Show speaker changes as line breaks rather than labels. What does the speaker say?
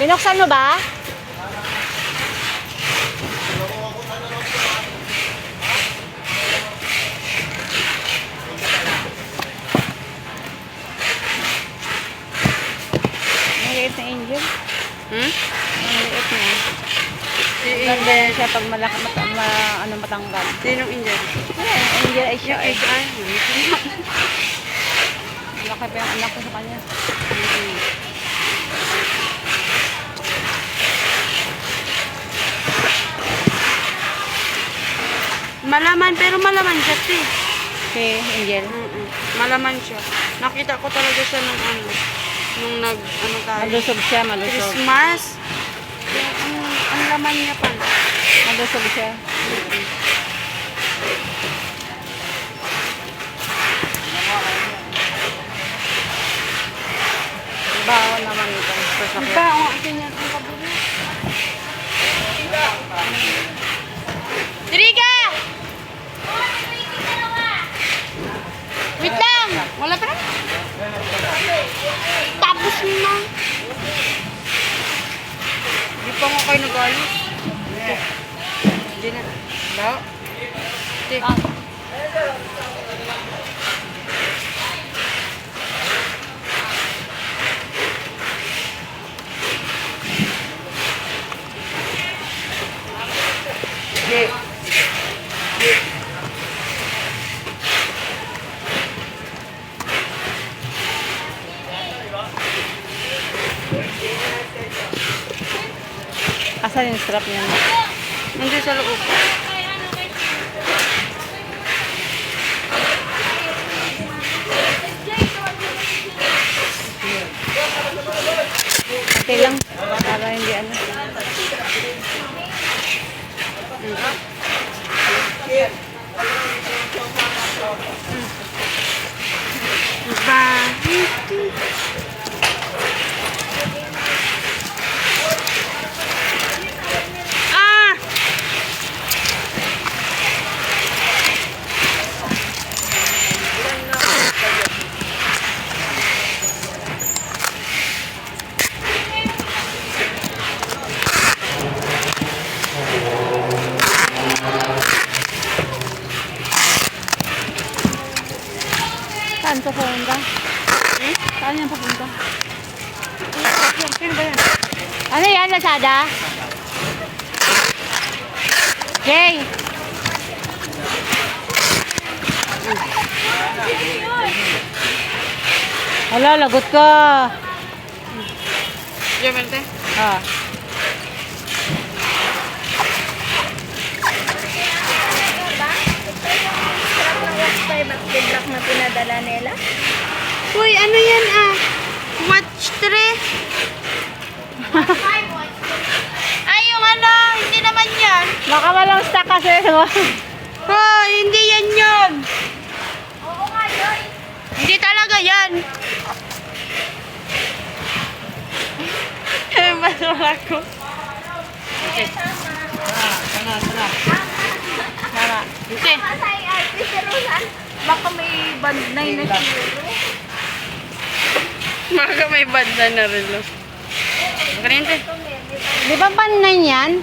Binuksan mo ba? Ang liit na angel.
Hmm?
Ang liit niya.
Si
Ganda
Angel.
siya pag matanggal.
Sinong Angel?
Ayan, angel ay siya.
Yung Angel.
Malaki pa yung anak ko sa kanya.
Malaman, pero malaman siya, te.
Si Angel.
Malaman siya. Nakita ko talaga siya nung ano tayo.
Malusog siya, malusog.
Christmas. Ang laman niya pala.
Malusog siya. Bawal naman ito.
Iba, ang akin yan. Ang kabuli. Diriga! Wait lang! Wala pa na? Tapos na. Hindi pa nga kayo nag-alis. Hindi na. Wala. Hindi.
Asan yung strap niya?
Hindi sa loob.
Okay lang. Para hindi ano.
Ah!
Saan ka pupunta? Saan yan pupunta?
Sino ba yan?
Ano yan, Lazada? Jay! Hala, lagot ka.
Diyan, Mente.
Ah.
Bigla na pinadala nila.
Uy, ano yan ah? Watch 3. Ay, yung ano, hindi naman yan.
Baka walang stock kasi.
Oh, hindi yan yun.
Oo nga yun.
Hindi talaga yan. Eh, masala ko. Okay.
Sana.
Tama. Okay.
Masay ay pisirusan. Baka may band na yun na siguro.
Baka may banda na rin. Lo. Kuryente.
Di ba pan 9 yan?